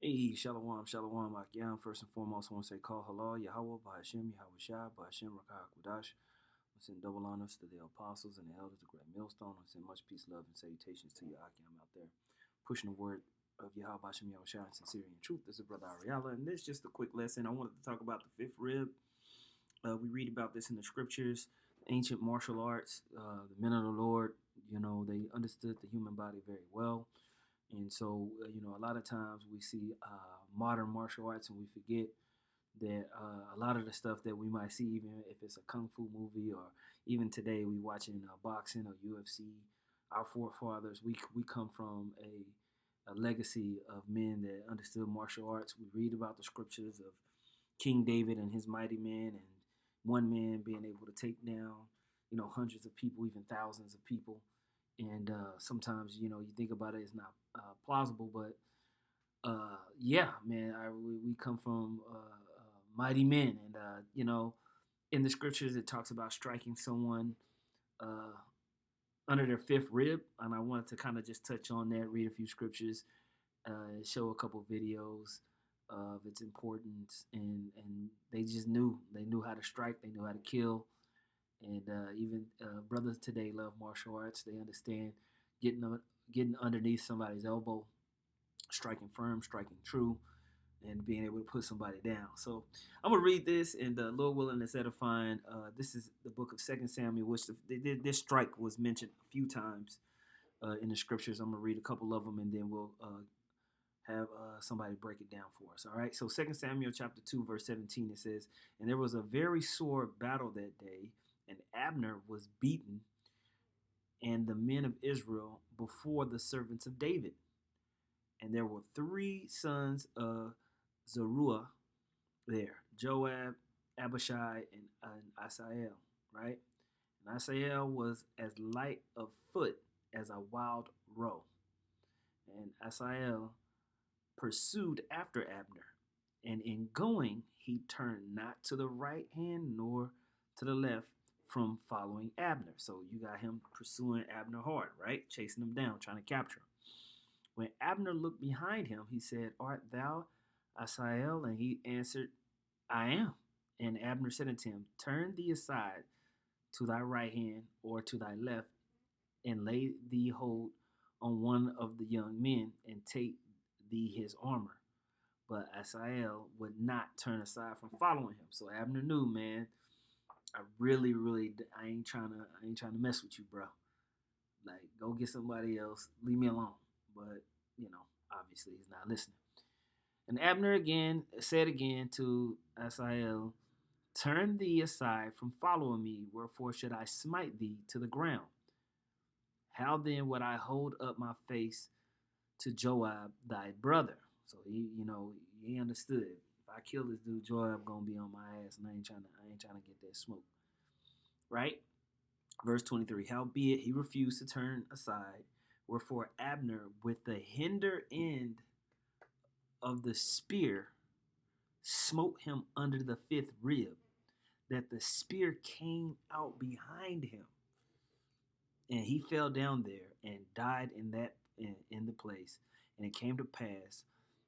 Hey, shalom, shalom, Akyam. First and foremost, I want to say call halal, Yahweh, Bahashem, Yahweh Shai, Bahashem, Rakah, Kudash. I send double honors to the apostles and the elders, the great millstone. I send much peace, love, and salutations to you, Akyam, out there. Pushing the word of Yahweh, Bahashem, Yahweh Shai, in sincerity and truth. This is Brother Ariala, and this is just a quick lesson. I wanted to talk about the fifth rib. We read about this in the scriptures, ancient martial arts, the men of the Lord, they understood the human body very well. And so, a lot of times we see modern martial arts and we forget that a lot of the stuff that we might see, even if it's a kung fu movie or even today we watching boxing or UFC, our forefathers, we come from a legacy of men that understood martial arts. We read about the scriptures of King David and his mighty men, and one man being able to take down, hundreds of people, even thousands of people. And sometimes, you think about it, it's not plausible, but yeah, man, we come from mighty men. And, in the scriptures, it talks about striking someone under their fifth rib. And I wanted to kind of just touch on that, read a few scriptures, show a couple videos of its importance. And they just they knew how to strike, they knew how to kill. And even brothers today love martial arts. They understand getting underneath somebody's elbow, striking firm, striking true, and being able to put somebody down. So I'm going to read this, and Lord willing, it's edifying. This is the book of 2 Samuel, which this strike was mentioned a few times in the scriptures. I'm going to read a couple of them, and then we'll have somebody break it down for us. All right. So 2 Samuel chapter 2, verse 17, it says, "And there was a very sore battle that day, and Abner was beaten, and the men of Israel before the servants of David. And there were 3 sons of Zeruiah there, Joab, Abishai, and Asael, right? And Asael was as light of foot as a wild roe. And Asael pursued after Abner, and in going he turned not to the right hand nor to the left from following Abner." So you got him pursuing Abner hard, right? Chasing him down, trying to capture him. "When Abner looked behind him, he said, 'Art thou Asael?' And he answered, 'I am.' And Abner said unto him, 'Turn thee aside to thy right hand or to thy left, and lay thee hold on one of the young men, and take thee his armor.' But Asael would not turn aside from following him." So Abner knew, man, I I ain't trying to mess with you, bro. Like, go get somebody else. Leave me alone. But, obviously he's not listening. "And Abner said again to Asael, 'Turn thee aside from following me. Wherefore should I smite thee to the ground? How then would I hold up my face to Joab thy brother?'" So he understood. If I kill this dude, Joab gonna be on my ass, and I ain't trying to get that smoke. Right? Verse 23, "Howbeit he refused to turn aside, wherefore Abner with the hinder end of the spear smote him under the 5th rib, that the spear came out behind him, and he fell down there and died in the place. And it came to pass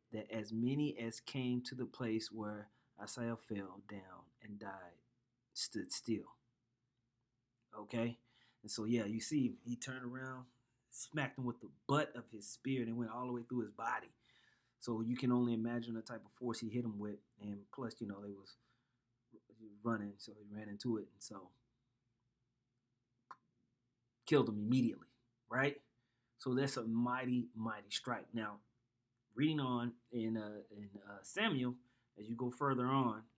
that as many as came to the place where Asael fell down and died stood still." Okay? And so, yeah, you see, he turned around, smacked him with the butt of his spear, and it went all the way through his body. So you can only imagine the type of force he hit him with. And plus, they was running, so he ran into it. And so killed him immediately, right? So that's a mighty, mighty strike. Now, reading on in Samuel, as you go further on,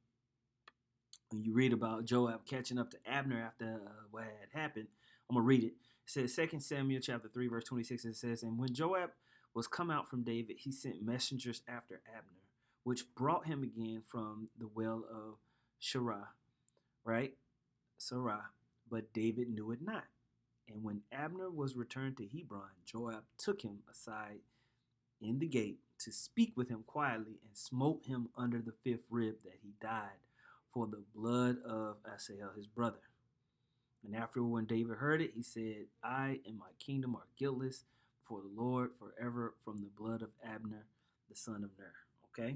when you read about Joab catching up to Abner after what had happened, I'm going to read it. It says, 2 Samuel chapter 3, verse 26, it says, "And when Joab was come out from David, he sent messengers after Abner, which brought him again from the well of Sherah," right? Sarah, "but David knew it not. And when Abner was returned to Hebron, Joab took him aside in the gate to speak with him quietly, and smote him under the 5th rib, that he died for the blood of Asael his brother. And afterward, when David heard it, he said, I and my kingdom are guiltless before the Lord forever from the blood of Abner, the son of Ner." Okay,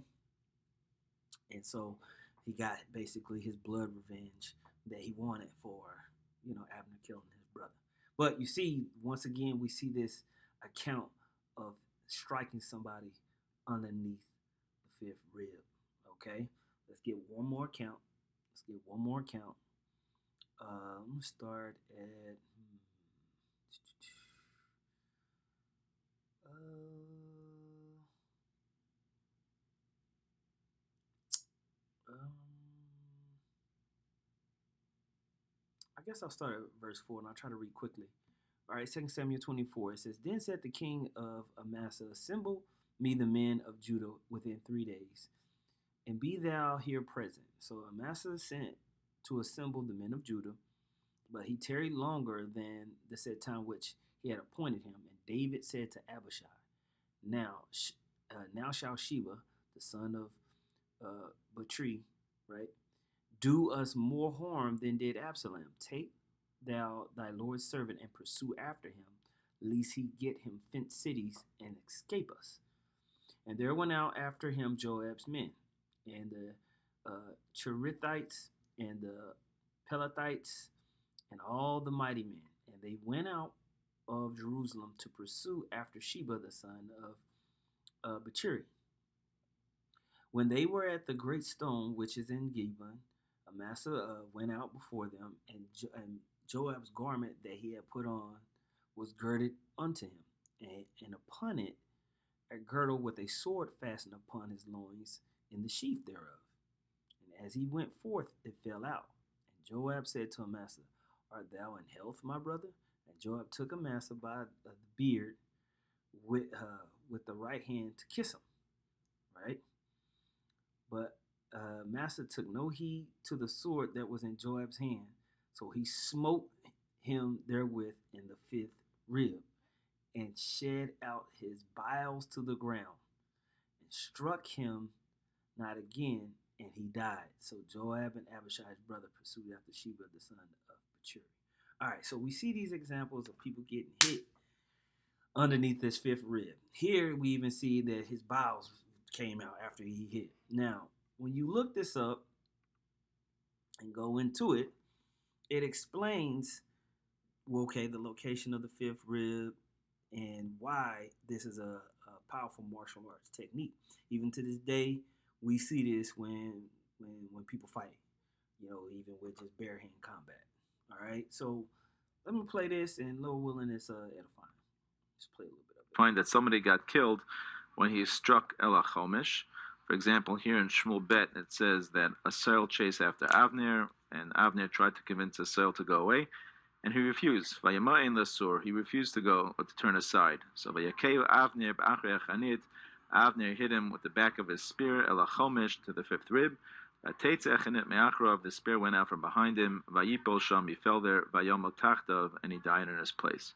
and so he got basically his blood revenge that he wanted for Abner killing his brother. But you see, once again, we see this account of striking somebody underneath the fifth rib. Okay, let's get one more count. Let's get one more count. I'm gonna start at. Uh, um, I guess I'll start at verse 4 and I'll try to read quickly. All right, 2 Samuel 24. It says, Then said the king of Amasa, Assemble me the men of Judah within 3 days, and be thou here present. So Amasa sent to assemble the men of Judah, but he tarried longer than the said time which he had appointed him. And David said to Abishai, Now shall Sheba, the son of Batri, right, do us more harm than did Absalom. Take thou thy Lord's servant and pursue after him, lest he get him fenced cities and escape us. And there went out after him Joab's men, and the Cherethites, and the Pelethites, and all the mighty men. And they went out of Jerusalem to pursue after Sheba, the son of Bachiri. When they were at the great stone which is in Gibeon, Amasa went out before them, and Joab's garment that he had put on was girded unto him, and upon it a girdle with a sword fastened upon his loins in the sheath thereof. And as he went forth, it fell out. And Joab said to Amasa, Art thou in health, my brother? And Joab took Amasa by the beard with the right hand to kiss him, right? But Amasa took no heed to the sword that was in Joab's hand, so he smote him therewith in the fifth rib, and shed out his bowels to the ground, and struck him not again, and he died. So Joab and Abishai's brother pursued after Sheba, the son of Bachuri. All right, so we see these examples of people getting hit underneath this fifth rib. Here we even see that his bowels came out after he hit. Now, when you look this up and go into it, it explains, well, okay, the location of the fifth rib and why this is a powerful martial arts technique. Even to this day, we see this when people fight, even with just bare hand combat. All right, so let me play this, and Lord willing, it's edifying. Let's play a little bit of it. Find that somebody got killed when he struck Elachomish. For example, here in Shmuel Bet, it says that Asahel chased after Avner, and Avner tried to convince Asahel to go away, and he refused. Vayamain Lasur, he refused to go or to turn aside. So Vayakeu Avner b'achrei Chanit, Avner hit him with the back of his spear, Elachomish, to the fifth rib. Teitze Chanit me'achrov, the spear went out from behind him. Vayipol sham, he fell there. Vayomot tachtav, and he died in his place.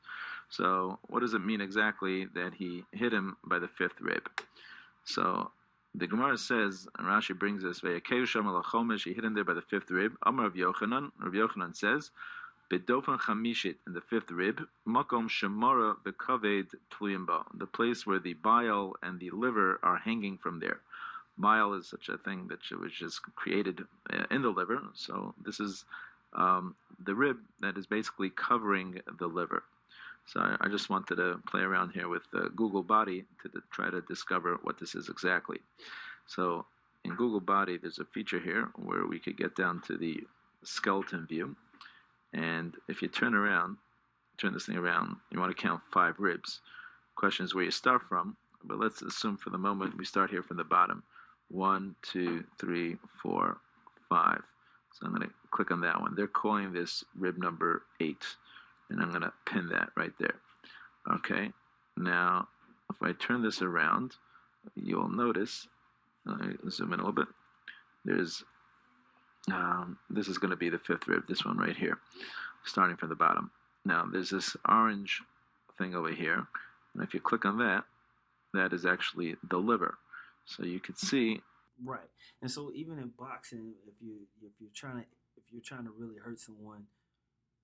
So what does it mean exactly that he hit him by the fifth rib? So the Gemara says, and Rashi brings us, Vayakeu sham Elachomish, he hit him there by the fifth rib. Amar Rav Yochanan, Rav Yochanan says, Bedofan chamishit, in the fifth rib, makom shemara bekaved tluyimba, the place where the bile and the liver are hanging from there. Bile is such a thing which is created in the liver, so this is the rib that is basically covering the liver. So I just wanted to play around here with Google Body to try to discover what this is exactly. So in Google Body, there's a feature here where we could get down to the skeleton view. And if you turn this thing around, you want to count 5 ribs. Question is where you start from, but let's assume for the moment we start here from the bottom. 1, 2, 3, 4, 5. So I'm going to click on that one. They're calling this rib number 8, and I'm going to pin that right there. Okay, now if I turn this around, you'll notice, let me zoom in a little bit, there's this is going to be the fifth rib, this one right here, starting from the bottom. Now, there's this orange thing over here, and if you click on that, that is actually the liver. So you could see. Right, and so even in boxing, if you're trying to really hurt someone,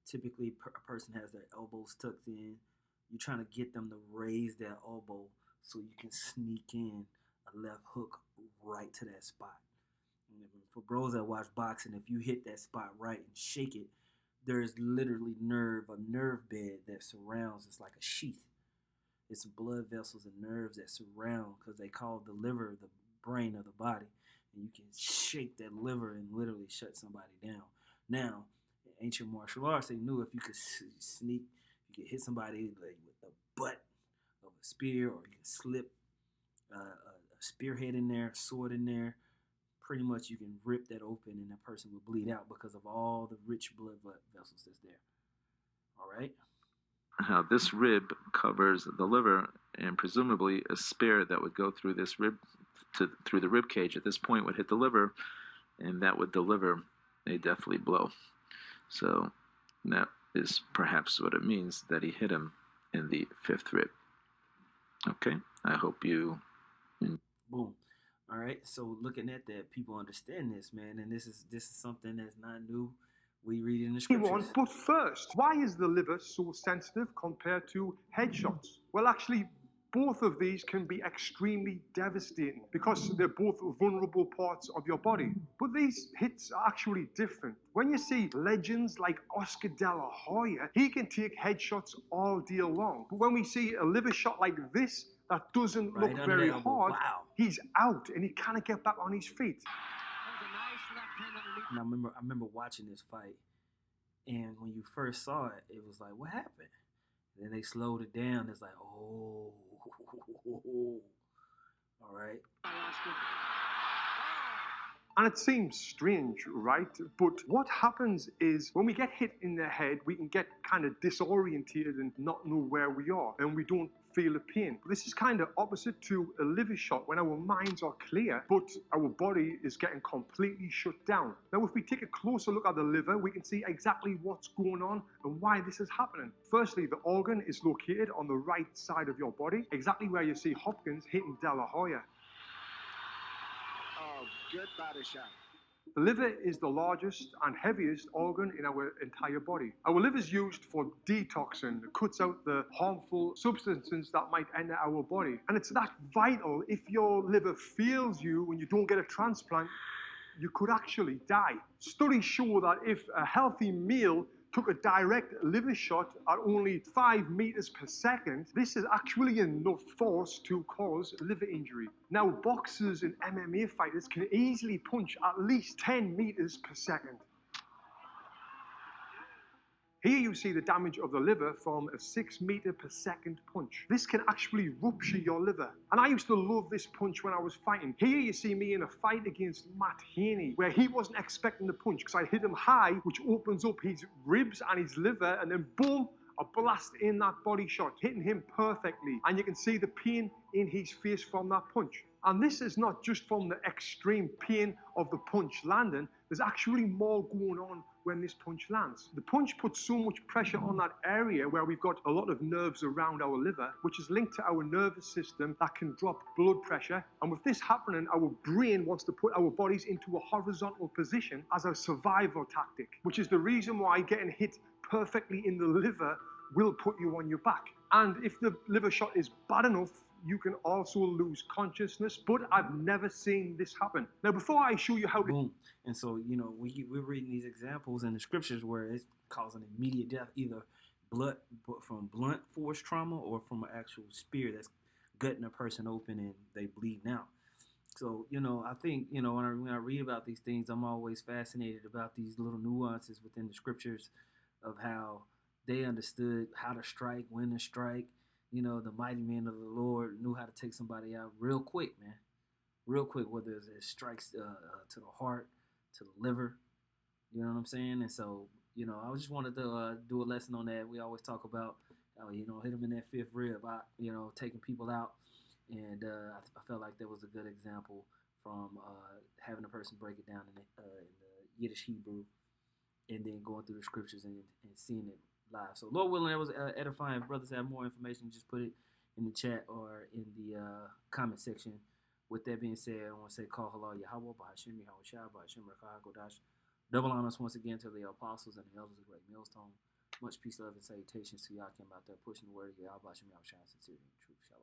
typically a person has their elbows tucked in. You're trying to get them to raise their elbow so you can sneak in a a left hook right to that spot. And for bros that watch boxing, if you hit that spot right and shake it, there's literally a nerve bed that surrounds. It's like a sheath. It's blood vessels and nerves that surround, because they call the liver the brain of the body. And you can shake that liver and literally shut somebody down. Now, in ancient martial arts, they knew if you could sneak, you could hit somebody like with the butt of a spear, or you can slip a spearhead in there, a sword in there. Pretty much, you can rip that open, and that person will bleed out because of all the rich blood vessels that's there. All right. How this rib covers the liver, and presumably a spear that would go through this rib through the rib cage at this point would hit the liver, and that would deliver a deathly blow. So that is perhaps what it means that he hit him in the fifth rib. Okay, I hope you. Boom. All right. So looking at that, people understand this, man, and this is something that's not new. We read it in the scriptures. But first, why is the liver so sensitive compared to headshots? Well, actually, both of these can be extremely devastating because they're both vulnerable parts of your body. But these hits are actually different. When you see legends like Oscar De La Hoya, he can take headshots all day long. But when we see a liver shot like this that doesn't look very hard, he's out and he can't get back on his feet. And I remember watching this fight, and when you first saw it, it was like, what happened? And then they slowed it down. It's like, oh, all right. And it seems strange, right? But what happens is when we get hit in the head, we can get kind of disorientated and not know where we are, and we don't feel the pain. But this is kind of opposite to a liver shot when our minds are clear, but our body is getting completely shut down. Now, if we take a closer look at the liver, we can see exactly what's going on and why this is happening. Firstly, the organ is located on the right side of your body, exactly where you see Hopkins hitting De La Hoya. Oh, good body shot. The liver is the largest and heaviest organ in our entire body. Our liver is used for detoxing. It cuts out the harmful substances that might enter our body. And it's that vital. If your liver fails you when you don't get a transplant, you could actually die. Studies show that if a healthy male took a direct liver shot at only 5 meters per second, this is actually enough force to cause liver injury. Now, boxers and MMA fighters can easily punch at least 10 meters per second. Here you see the damage of the liver from a 6 meter per second punch. This can actually rupture your liver. And I used to love this punch when I was fighting. Here you see me in a fight against Matt Haney, where he wasn't expecting the punch because I hit him high, which opens up his ribs and his liver, and then boom, a blast in that body shot, hitting him perfectly. And you can see the pain in his face from that punch. And this is not just from the extreme pain of the punch landing. There's actually more going on when this punch lands. The punch puts so much pressure on that area where we've got a lot of nerves around our liver, which is linked to our nervous system that can drop blood pressure. And with this happening, our brain wants to put our bodies into a horizontal position as a survival tactic, which is the reason why getting hit perfectly in the liver will put you on your back. And if the liver shot is bad enough, you can also lose consciousness, but I've never seen this happen. Now, before I show you how to... Boom. And so, we're reading these examples in the scriptures where it's causing immediate death, either blood from blunt force trauma or from an actual spear that's gutting a person open and they bleeding out. So, I think, when I read about these things, I'm always fascinated about these little nuances within the scriptures of how they understood how to strike, when to strike. The mighty men of the Lord knew how to take somebody out real quick, man. Real quick, whether it strikes to the heart, to the liver. You know what I'm saying? And so, I just wanted to do a lesson on that. We always talk about, hit them in that fifth rib, taking people out. And I felt like that was a good example from having a person break it down in the Yiddish Hebrew and then going through the scriptures and seeing it live. So, Lord willing, that was edifying. If brothers have more information, just put it in the chat or in the comment section. With that being said, I want to say, call halal Yahweh, Bahashim Yahweh Shah, Bahashim Rakah Godash. Double honors once again to the apostles and the elders of Great Millstone. Much peace, love, and salutations to y'all came out there pushing the word of Yahweh, Bahashim Yahweh Shah, sincerely and true. Shalom.